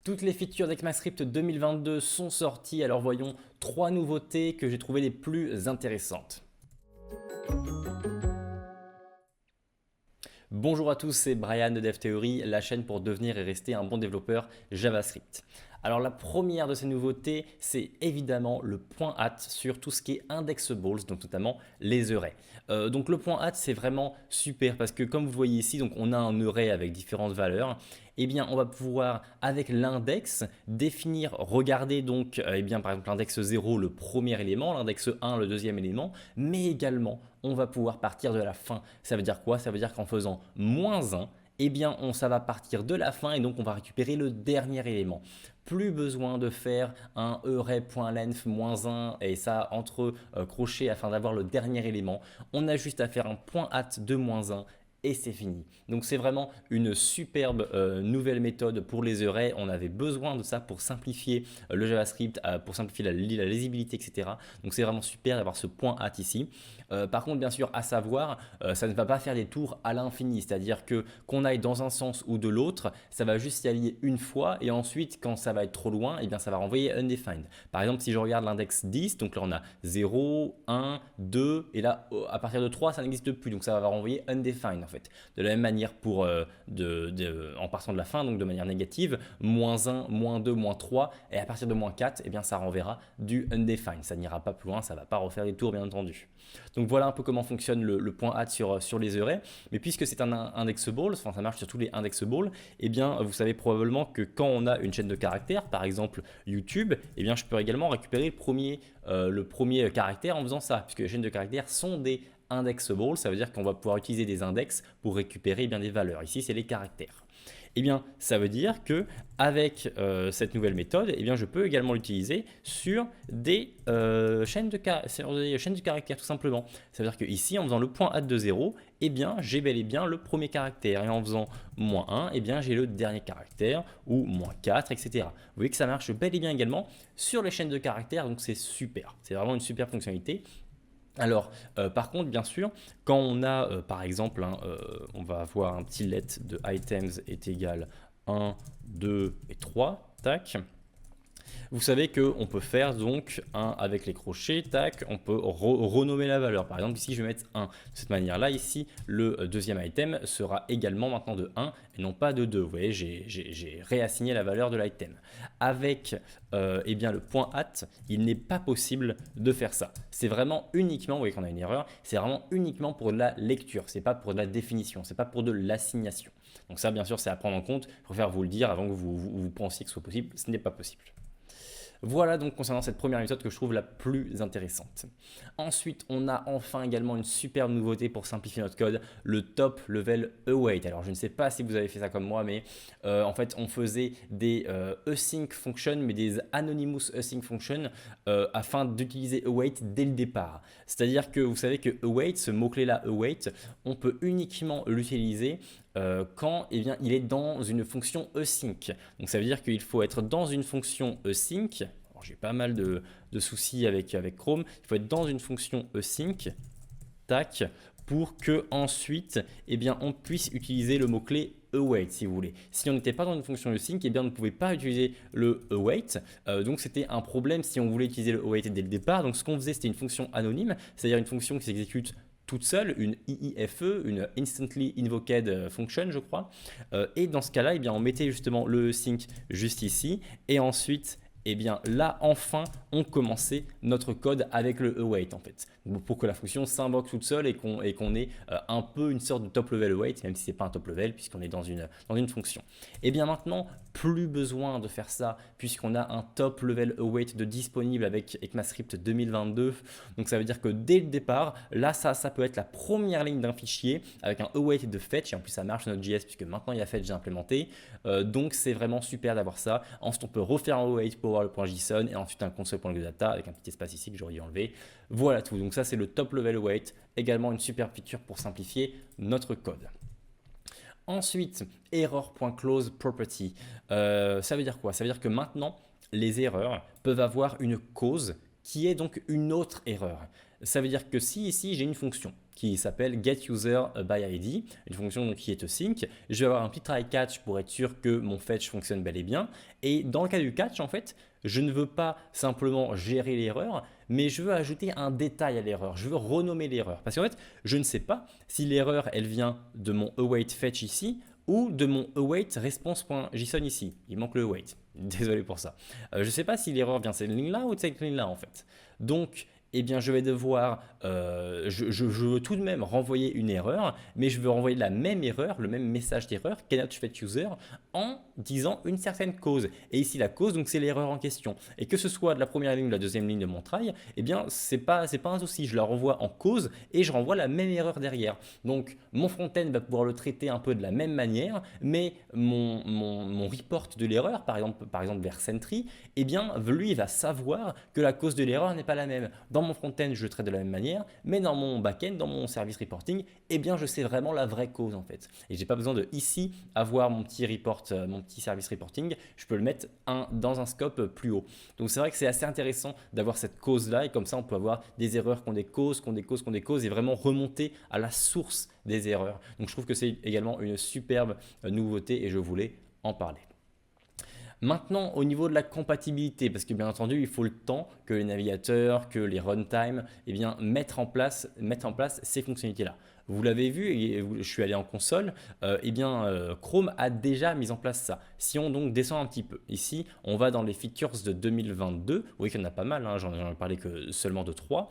Toutes les features d'ECMAScript 2022 sont sorties, alors voyons 3 nouveautés que j'ai trouvées les plus intéressantes. Bonjour à tous, c'est Brian de DevTheory, la chaîne pour devenir et rester un bon développeur JavaScript. Alors la première de ces nouveautés, c'est évidemment le point @ sur tout ce qui est indexables, donc notamment les arrays. Donc le point @ c'est vraiment super parce que comme vous voyez ici, donc on a un array avec différentes valeurs. Eh bien, on va pouvoir, avec l'index, définir, regarder donc, par exemple, l'index 0, le premier élément, l'index 1, le deuxième élément, mais également, on va pouvoir partir de la fin. Ça veut dire quoi? Ça veut dire qu'en faisant -1, eh bien, ça va partir de la fin et donc on va récupérer le dernier élément. Plus besoin de faire un array.length -1 et ça entre crochets afin d'avoir le dernier élément. On a juste à faire un point @ de -1 et c'est fini. Donc c'est vraiment une superbe nouvelle méthode pour les arrays. On avait besoin de ça pour simplifier le JavaScript, pour simplifier la lisibilité, etc. Donc c'est vraiment super d'avoir ce point @ ici. Par contre, bien sûr, à savoir, ça ne va pas faire des tours à l'infini, c'est-à-dire que qu'on aille dans un sens ou de l'autre, ça va juste y aller une fois et ensuite, quand ça va être trop loin, eh bien, ça va renvoyer undefined. Par exemple, si je regarde l'index 10, donc là on a 0, 1, 2 et là à partir de 3, ça n'existe plus, donc ça va renvoyer undefined en fait. De la même manière pour, en partant de la fin, donc de manière négative, -1, -2, -3 et à partir de -4, eh bien, ça renverra du undefined. Ça n'ira pas plus loin, ça ne va pas refaire des tours bien entendu. Donc voilà un peu comment fonctionne le point @ sur les arrays. Mais puisque c'est un indexable, enfin ça marche sur tous les indexables, eh bien vous savez probablement que quand on a une chaîne de caractères, par exemple YouTube, eh bien je peux également récupérer le premier caractère en faisant ça, puisque les chaînes de caractères sont des indexables, ça veut dire qu'on va pouvoir utiliser des index pour récupérer des valeurs. Ici, c'est les caractères. Eh bien, ça veut dire que avec cette nouvelle méthode, eh bien, je peux également l'utiliser sur des chaînes de caractères tout simplement. Ça veut dire que ici, en faisant le point @ de 0, eh bien, j'ai bel et bien le premier caractère. Et en faisant -1, eh bien, j'ai le dernier caractère ou -4, etc. Vous voyez que ça marche bel et bien également sur les chaînes de caractères, donc c'est super. C'est vraiment une super fonctionnalité. Alors, par contre, bien sûr, quand on a, par exemple, on va avoir un petit let de items est égal 1, 2 et 3, tac. Vous savez qu'on peut faire donc avec les crochets, tac, on peut renommer la valeur. Par exemple, ici, je vais mettre 1. De cette manière-là, ici, le deuxième item sera également maintenant de 1 et non pas de 2. Vous voyez, j'ai réassigné la valeur de l'item. Avec bien, le point @ il n'est pas possible de faire ça. C'est vraiment uniquement, vous voyez qu'on a une erreur, c'est vraiment uniquement pour de la lecture, c'est pas pour de la définition, c'est pas pour de l'assignation. Donc ça, bien sûr, c'est à prendre en compte. Je préfère vous le dire avant que vous pensiez que ce soit possible. Ce n'est pas possible. Voilà donc concernant cette première méthode que je trouve la plus intéressante. Ensuite, on a enfin également une superbe nouveauté pour simplifier notre code, le top level await. Alors je ne sais pas si vous avez fait ça comme moi, mais en fait on faisait des async functions, mais des anonymous async functions afin d'utiliser await dès le départ. C'est-à-dire que vous savez que await, ce mot-clé là await, on peut uniquement l'utiliser quand il est dans une fonction async. Donc ça veut dire qu'il faut être dans une fonction async. J'ai pas mal de soucis avec Chrome. Il faut être dans une fonction async, tac, pour que ensuite on puisse utiliser le mot-clé await si vous voulez. Si on n'était pas dans une fonction async, on ne pouvait pas utiliser le await. Donc c'était un problème si on voulait utiliser le await dès le départ. Donc ce qu'on faisait, c'était une fonction anonyme, c'est-à-dire une fonction qui s'exécute toute seule, une IIFE, une Instantly Invoked Function, je crois. Et dans ce cas-là, on mettait justement le sync juste ici. Et ensuite, là, enfin, on commençait notre code avec le await, en fait. Donc, pour que la fonction s'invoque toute seule et qu'on ait un peu une sorte de top level await, même si ce n'est pas un top level, puisqu'on est dans une fonction. Et bien maintenant, plus besoin de faire ça, puisqu'on a un top level await de disponible avec ECMAScript 2022. Donc ça veut dire que dès le départ, là, ça peut être la première ligne d'un fichier avec un await de fetch. Et en plus, ça marche dans Node.js, puisque maintenant, il y a fetch implémenté. Donc c'est vraiment super d'avoir ça. Ensuite, on peut refaire un await pour avoir le point JSON et ensuite un console.getData avec un petit espace ici que j'aurais dû enlever. Voilà tout. Donc ça, c'est le top level await. Également une super feature pour simplifier notre code. Ensuite, error.close property. Ça veut dire quoi? Ça veut dire que maintenant, les erreurs peuvent avoir une cause qui est donc une autre erreur. Ça veut dire que si ici j'ai une fonction qui s'appelle getUserById, une fonction donc, qui est async. Je vais avoir un petit try catch pour être sûr que mon fetch fonctionne bel et bien. Et dans le cas du catch, en fait, je ne veux pas simplement gérer l'erreur, mais je veux ajouter un détail à l'erreur. Je veux renommer l'erreur. Parce qu'en fait, je ne sais pas si l'erreur, elle vient de mon await fetch ici ou de mon await response.json ici. Il manque le await. Désolé pour ça. Je ne sais pas si l'erreur vient de cette ligne-là ou de cette ligne-là, en fait. Donc, eh bien, je vais devoir, je veux tout de même renvoyer une erreur, mais je veux renvoyer la même erreur, le même message d'erreur, cannot fetch user, en disant une certaine cause. Et ici, la cause, donc c'est l'erreur en question. Et que ce soit de la première ligne ou de la deuxième ligne de mon try, eh bien, c'est pas un souci. Je la renvoie en cause et je renvoie la même erreur derrière. Donc, mon front-end va pouvoir le traiter un peu de la même manière, mais mon report de l'erreur, par exemple vers Sentry, eh bien, lui, il va savoir que la cause de l'erreur n'est pas la même. Dans mon front-end, je le traite de la même manière, mais dans mon back-end, dans mon service reporting, eh bien, je sais vraiment la vraie cause en fait. Et j'ai pas besoin de ici avoir mon petit report, mon petit service reporting. Je peux le mettre dans un scope plus haut. Donc c'est vrai que c'est assez intéressant d'avoir cette cause-là et comme ça, on peut avoir des erreurs qui ont des causes, et vraiment remonter à la source des erreurs. Donc je trouve que c'est également une superbe nouveauté et je voulais en parler. Maintenant, au niveau de la compatibilité, parce que bien entendu, il faut le temps que les navigateurs, que les runtime, eh bien, mettent en place ces fonctionnalités-là. Vous l'avez vu, et je suis allé en console, Chrome a déjà mis en place ça. Si on donc descend un petit peu, ici, on va dans les features de 2022, vous voyez qu'il y en a pas mal, hein, j'en ai parlé que seulement de 3.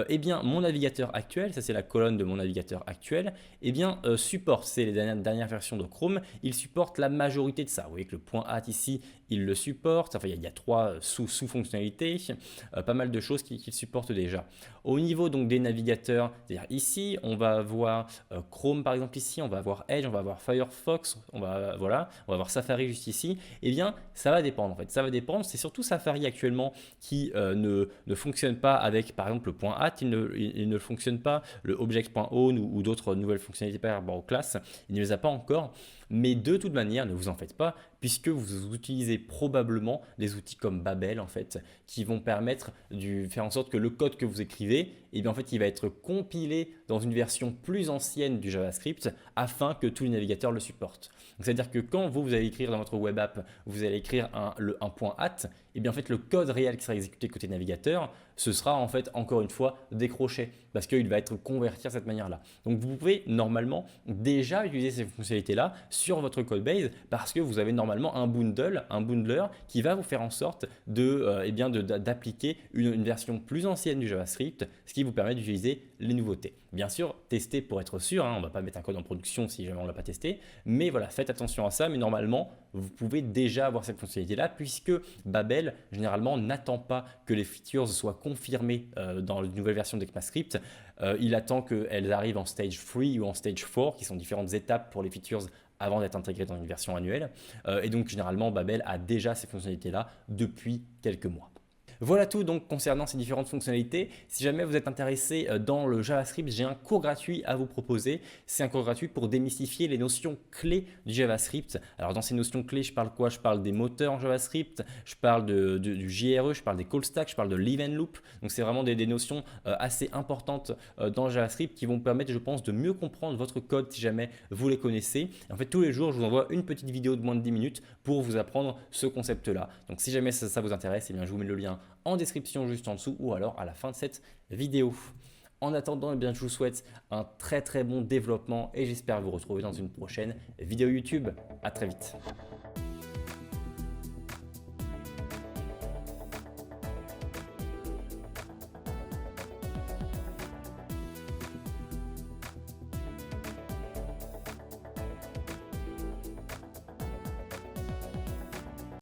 Eh bien, mon navigateur actuel, ça c'est la colonne de mon navigateur actuel, eh bien, supporte, c'est les dernières versions de Chrome, il supporte la majorité de ça. Vous voyez que le .at ici, il le supporte, enfin il y a 3 sous-fonctionnalités, pas mal de choses qu'il supporte déjà. Au niveau donc des navigateurs, c'est-à-dire ici, on va avoir Chrome par exemple ici, on va avoir Edge, on va avoir Firefox, on va avoir Safari juste ici, eh bien ça va dépendre en fait, ça va dépendre, c'est surtout Safari actuellement qui ne fonctionne pas avec par exemple le .at, il ne fonctionne pas, le object.own ou d'autres nouvelles fonctionnalités par rapport aux classes, il ne les a pas encore. Mais de toute manière, ne vous en faites pas, puisque vous utilisez probablement des outils comme Babel en fait, qui vont permettre de faire en sorte que le code que vous écrivez, eh bien, en fait, il va être compilé dans une version plus ancienne du JavaScript afin que tous les navigateurs le supportent. C'est-à-dire que quand vous allez écrire dans votre web app, vous allez écrire un .at, et bien en fait le code réel qui sera exécuté côté navigateur, ce sera en fait encore une fois décroché parce qu'il va être converti de cette manière-là. Donc vous pouvez normalement déjà utiliser ces fonctionnalités-là sur votre code base parce que vous avez normalement un bundler qui va vous faire en sorte d'appliquer une version plus ancienne du JavaScript, ce qui vous permet d'utiliser les nouveautés. Bien sûr, testez pour être sûr, on ne va pas mettre un code en production si jamais on ne l'a pas testé, mais voilà, faites attention à ça, mais normalement, vous pouvez déjà avoir cette fonctionnalité-là puisque Babel, généralement, n'attend pas que les features soient confirmées dans la nouvelle version d'ECMAScript. Il attend qu'elles arrivent en stage 3 ou en stage 4, qui sont différentes étapes pour les features avant d'être intégrées dans une version annuelle. Et donc, généralement, Babel a déjà ces fonctionnalités-là depuis quelques mois. Voilà tout donc concernant ces différentes fonctionnalités. Si jamais vous êtes intéressé dans le JavaScript, j'ai un cours gratuit à vous proposer. C'est un cours gratuit pour démystifier les notions clés du JavaScript. Alors dans ces notions clés, je parle quoi? Je parle des moteurs en JavaScript, je parle du JRE, je parle des call stacks, je parle de leave and loop. Donc c'est vraiment des notions assez importantes dans le JavaScript qui vont vous permettre, je pense, de mieux comprendre votre code si jamais vous les connaissez. Et en fait, tous les jours, je vous envoie une petite vidéo de moins de 10 minutes pour vous apprendre ce concept-là. Donc si jamais ça vous intéresse, eh bien, je vous mets le lien en description juste en dessous ou alors à la fin de cette vidéo. En attendant, eh bien, je vous souhaite un très bon développement et j'espère vous retrouver dans une prochaine vidéo YouTube. À très vite.